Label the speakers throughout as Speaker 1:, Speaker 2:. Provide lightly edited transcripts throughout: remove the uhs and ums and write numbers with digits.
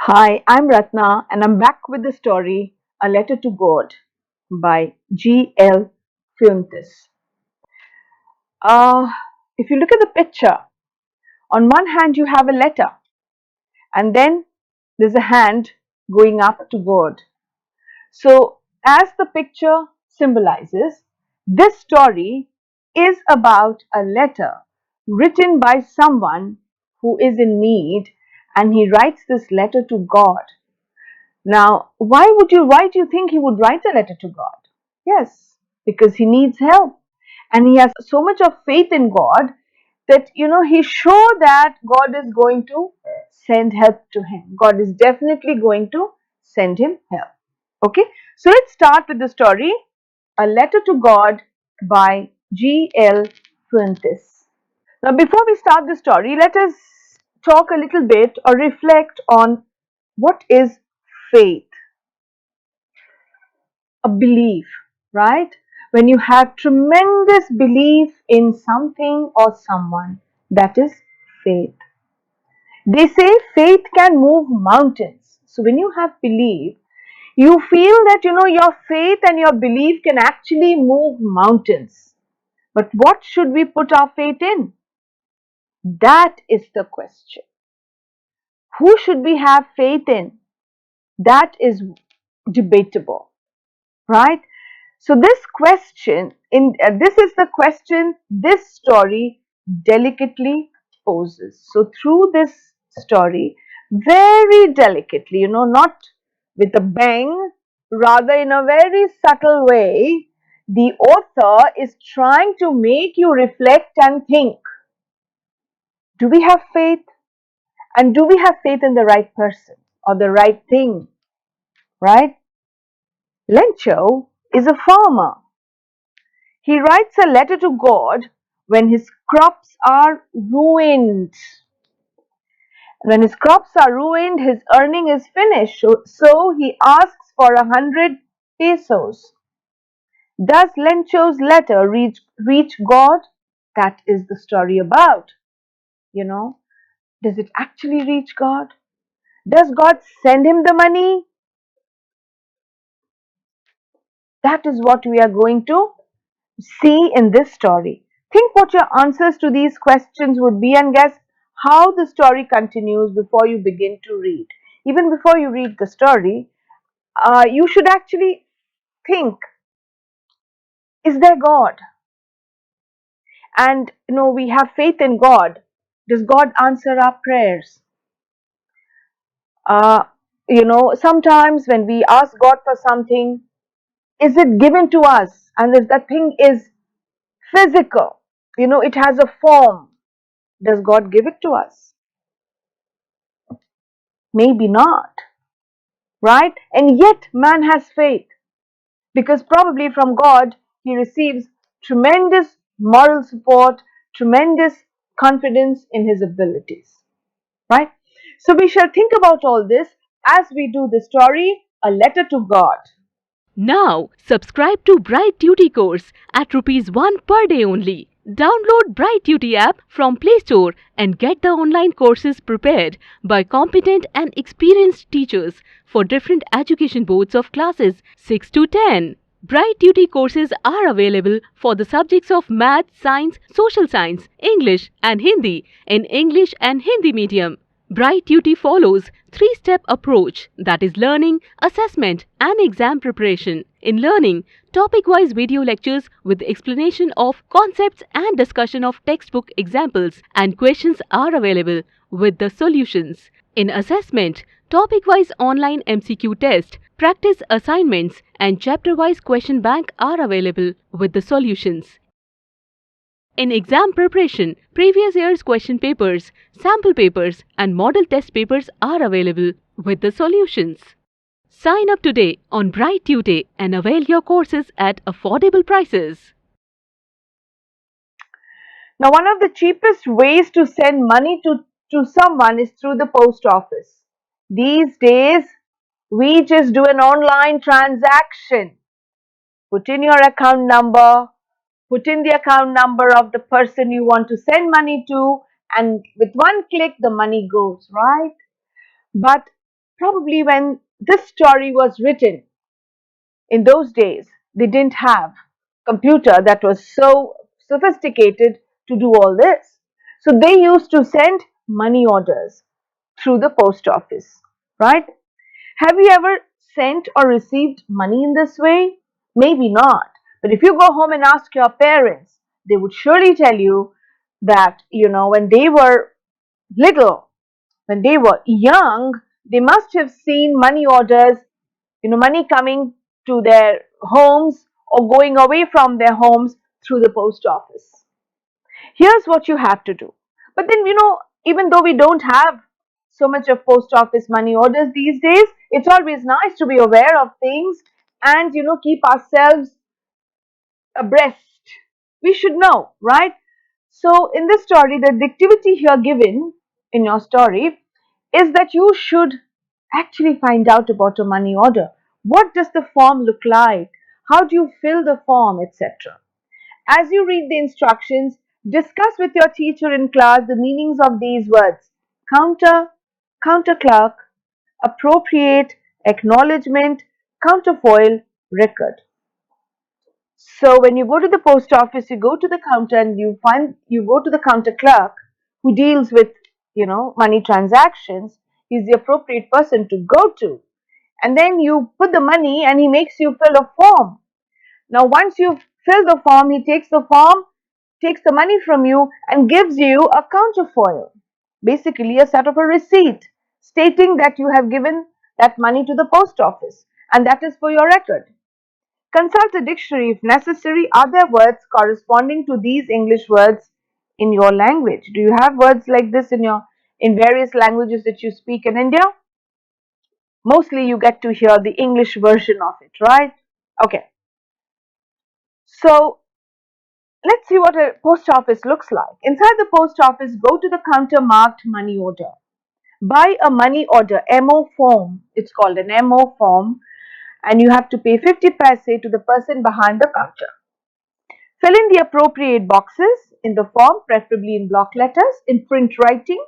Speaker 1: Hi, I'm Ratna and I'm back with the story A Letter to God by G.L. Fuentes. Uh, if you look at the picture, on one hand you have a letter and then there's a hand going up to God. So, as the picture symbolizes, this story is about a letter written by someone who is in need and he writes this letter to God. Now, why do you think he would write a letter to God? Yes, because he needs help. And he has so much of faith in God that, he's sure that God is going to send help to him. God is definitely going to send him help. Okay, so let's start with the story A Letter to God by G.L. Fuentes. Now, before we start the story, let us talk a little bit or reflect on what is faith. A belief, right? When you have tremendous belief in something or someone, that is faith. They say faith can move mountains. So when you have belief, you feel that your faith and your belief can actually move mountains. But what should we put our faith in? That is the question. Who should we have faith in? That is debatable, right? So this is the question this story delicately poses. So through this story, very delicately, not with a bang, rather in a very subtle way, the author is trying to make you reflect and think. Do we have faith? And do we have faith in the right person or the right thing? Right? Lencho is a farmer. He writes a letter to God when his crops are ruined. When his crops are ruined, his earning is finished. So he asks for 100 pesos. Does Lencho's letter reach God? That is the story about. You know, does it actually reach God? Does God send him the money? That is what we are going to see in this story. Think what your answers to these questions would be and guess how the story continues before you begin to read. Even before you read the story, you should actually think, is there God? And we have faith in God. Does God answer our prayers? Uh, sometimes when we ask God for something, is it given to us? And if that thing is physical, it has a form, does God give it to us? Maybe not, right? And yet man has faith because probably from God he receives tremendous moral support, tremendous confidence in his abilities, right? So we shall think about all this as we do the story, A Letter to God.
Speaker 2: Now, subscribe to Bright Tutee course at rupees 1 per day only. Download Bright Tutee app from Play Store and get the online courses prepared by competent and experienced teachers for different education boards of classes 6 to 10. Bright Tutee courses are available for the subjects of Math, Science, Social Science, English and Hindi in English and Hindi medium. Bright Tutee follows three-step approach, that is learning, assessment and exam preparation. In learning, topic-wise video lectures with explanation of concepts and discussion of textbook examples and questions are available with the solutions. In assessment, topic-wise online MCQ test, practice assignments and chapter-wise question bank are available with the solutions. In exam preparation, previous year's question papers, sample papers, and model test papers are available with the solutions. Sign up today on Bright Tutee and avail your courses at affordable prices.
Speaker 1: Now, one of the cheapest ways to send money to someone is through the post office. These days, we just do an online transaction. Put in your account number, put in the account number of the person you want to send money to, and with one click, the money goes, right? But probably when this story was written, in those days, they didn't have computer that was so sophisticated to do all this. So they used to send money orders through the post office, right? Have you ever sent or received money in this way? Maybe not. But if you go home and ask your parents, they would surely tell you that, when they were little, when they were young, they must have seen money orders, money coming to their homes or going away from their homes through the post office. Here's what you have to do. But then, even though we don't have so much of post office money orders these days, it's always nice to be aware of things and, keep ourselves abreast. We should know, right? So, in this story, the activity here given in your story is that you should actually find out about a money order. What does the form look like? How do you fill the form, etc.? As you read the instructions, discuss with your teacher in class the meanings of these words: counter, counter clerk, appropriate, acknowledgement, counterfoil, record. So when you go to the post office, you go to the counter and you go to the counter clerk who deals with, money transactions. He's the appropriate person to go to. And then you put the money and he makes you fill a form. Now once you fill the form, he takes the form, takes the money from you and gives you a counterfoil. Basically a set of a receipt stating that you have given that money to the post office and that is for your record. Consult a dictionary if necessary. Are there words corresponding to these English words in your language? Do you have words like this in various languages that you speak in India? Mostly you get to hear the English version of it, right? Okay. So let's see what a post office looks like. Inside the post office, go to the counter marked money order. Buy a money order MO form. It's called an MO form, and you have to pay 50 paise to the person behind the counter. Fill in the appropriate boxes in the form, preferably in block letters, in print writing,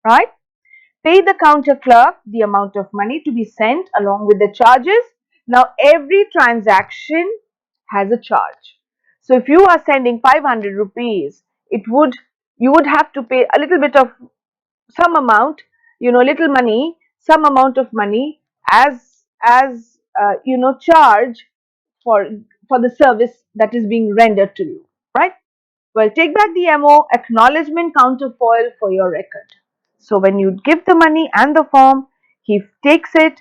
Speaker 1: right? Pay the counter clerk the amount of money to be sent along with the charges. Now, every transaction has a charge. So, if you are sending 500 rupees, you would have to pay a little bit of some amount, little money, some amount of money as charge for for the service that is being rendered to you, right? Well, take back the MO, acknowledgement counterfoil for your record. So when you give the money and the form, he takes it,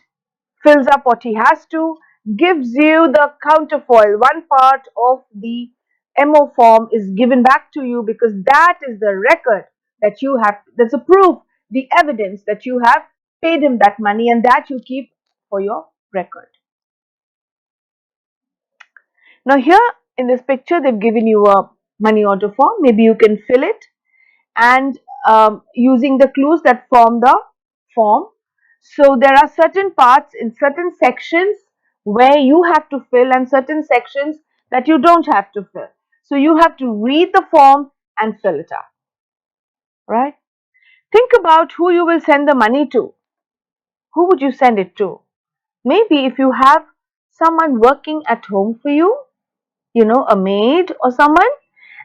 Speaker 1: fills up what he has to, gives you the counterfoil. One part of the MO form is given back to you because that is the record that you have, that's a proof, the evidence that you have paid him that money and that you keep for your record. Now here in this picture, they've given you a money order form. Maybe you can fill it and using the clues that form the form. So there are certain parts in certain sections where you have to fill and certain sections that you don't have to fill. So you have to read the form and fill it up, right? Think about who you will send the money to. Who would you send it to? Maybe if you have someone working at home for you, a maid or someone,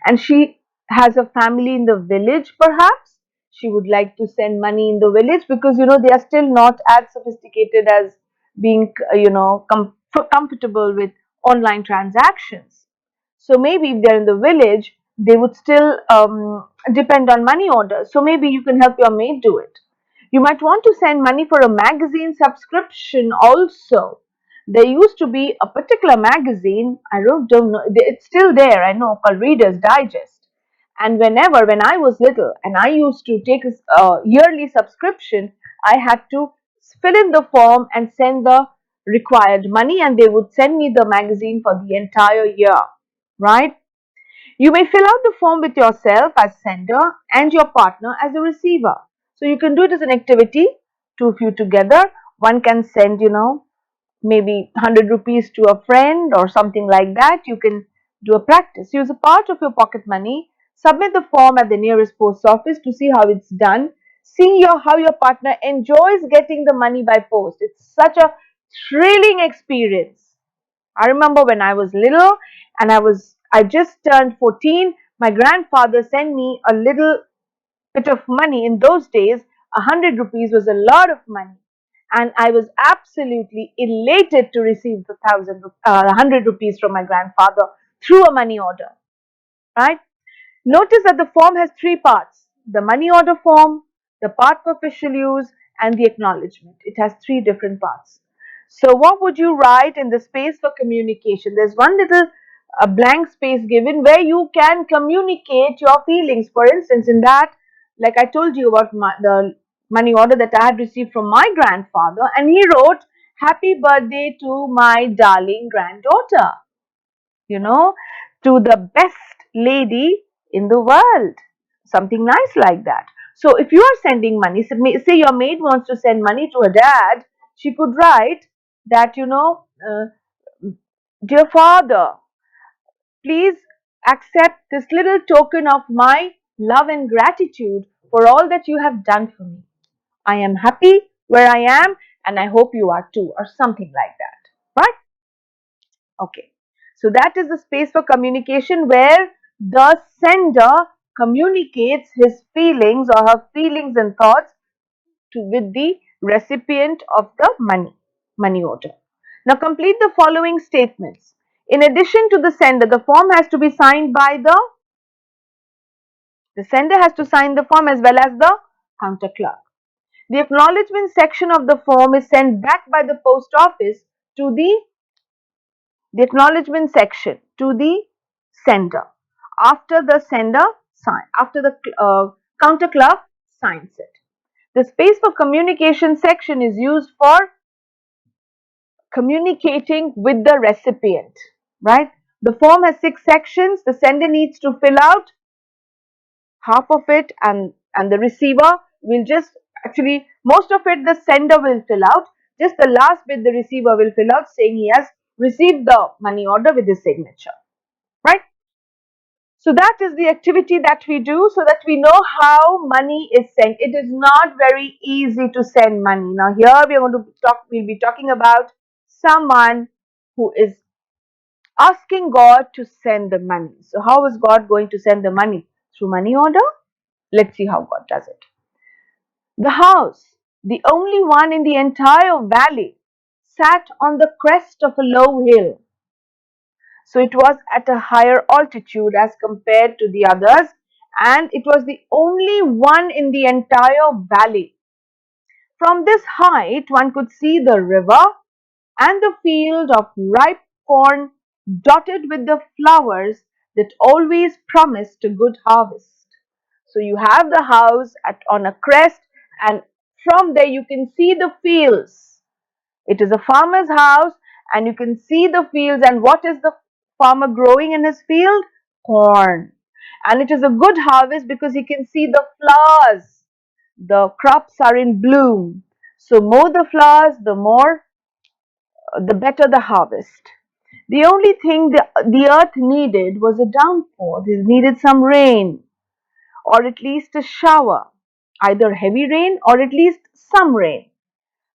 Speaker 1: and she has a family in the village perhaps. She would like to send money in the village because, they are still not as sophisticated as being, comfortable with online transactions. So maybe if they're in the village, they would still depend on money orders. So maybe you can help your maid do it. You might want to send money for a magazine subscription also. There used to be a particular magazine, I don't know, it's still there, I know, called Reader's Digest. And when I was little and I used to take a yearly subscription, I had to fill in the form and send the required money and they would send me the magazine for the entire year, right? You may fill out the form with yourself as sender and your partner as a receiver. So you can do it as an activity, two of you together. One can send, maybe 100 rupees to a friend or something like that. You can do a practice. Use a part of your pocket money. Submit the form at the nearest post office to see how it's done. see how your partner enjoys getting the money by post. It's such a thrilling experience. I remember when I was little and I just turned 14, my grandfather sent me a little bit of money. In those days, 100 rupees was a lot of money. And I was absolutely elated to receive the 100 rupees from my grandfather through a money order, right? Notice that the form has three parts: the money order form, the part for official use, and the acknowledgement. It has three different parts. So what would you write in the space for communication? There's one little blank space given where you can communicate your feelings. For instance, in that, like I told you about the money order that I had received from my grandfather, and he wrote, "Happy birthday to my darling granddaughter," you know, to the best lady in the world. Something nice like that. So if you are sending money, say your maid wants to send money to her dad, she could write that, "Dear father, please accept this little token of my love and gratitude for all that you have done for me. I am happy where I am and I hope you are too," or something like that. Right? Okay. So that is the space for communication where the sender communicates his feelings or her feelings and thoughts with the recipient of the money order. Now complete the following statements. In addition to the sender, the form has to be signed by the sender has to sign the form as well as the counter clerk. The acknowledgement section of the form is sent back by the post office to the acknowledgement section to the sender after the counter clerk signs it. The space for communication section is used for communicating with the recipient, right? The form has 6 sections. The sender needs to fill out half of it, and the receiver will just, actually most of it the sender will fill out. Just the last bit the receiver will fill out, saying he has received the money order with his signature, right? So that is the activity that we do so that we know how money is sent. It is not very easy to send money. Now here we'll be talking about someone who is asking God to send the money. So how is God going to send the money? Through money order? Let's see how God does it. The house, the only one in the entire valley, sat on the crest of a low hill. So it was at a higher altitude as compared to the others, and it was the only one in the entire valley. From this height, one could see the river and the field of ripe corn dotted with the flowers that always promised a good harvest. So you have the house on a crest, and from there you can see the fields. It is a farmer's house and you can see the fields. And what is the farmer growing in his field? Corn. And it is a good harvest because he can see the flowers. The crops are in bloom. So more the flowers, the better the harvest. The only thing the earth needed was a downpour. It needed some rain, or at least a shower, either heavy rain or at least some rain.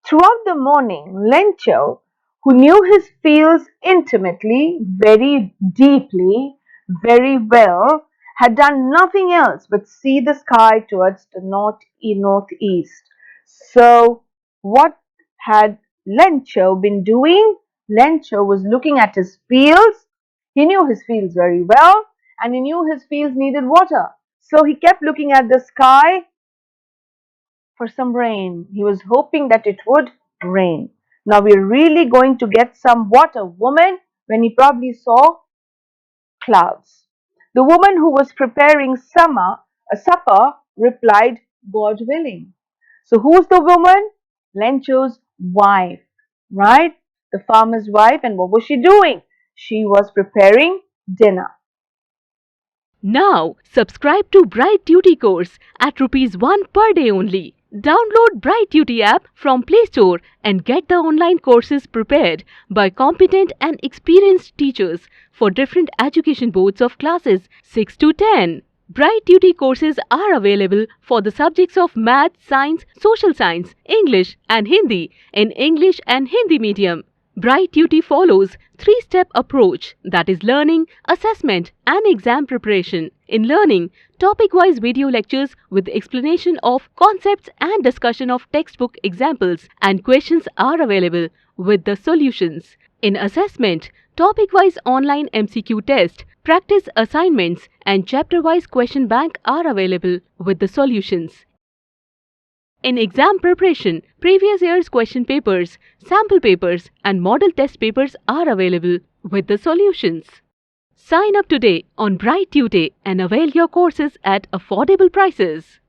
Speaker 1: Throughout the morning, Lencho, who knew his fields intimately, very deeply, very well, had done nothing else but see the sky towards the northeast. So, what had Lencho been doing? Lencho was looking at his fields. He knew his fields very well, and he knew his fields needed water. So he kept looking at the sky for some rain. He was hoping that it would rain. Now we're really going to get some water, woman, when he probably saw clouds. The woman who was preparing a supper replied, "God willing." So who's the woman? Lencho's wife, right? The farmer's wife. And what was she doing? She was preparing dinner.
Speaker 2: Now, subscribe to Bright Tutee course at rupees 1 per day only. Download Bright Tutee app from Play Store and get the online courses prepared by competent and experienced teachers for different education boards of classes 6 to 10. Bright Tutee courses are available for the subjects of Math, Science, Social Science, English and Hindi in English and Hindi medium. Bright Tutee follows three-step approach, that is learning, assessment and exam preparation. In learning, topic-wise video lectures with explanation of concepts and discussion of textbook examples and questions are available with the solutions. In assessment, topic-wise online MCQ test, practice assignments and chapter-wise question bank are available with the solutions. In exam preparation, previous year's question papers, sample papers and model test papers are available with the solutions. Sign up today on Bright Tutee and avail your courses at affordable prices.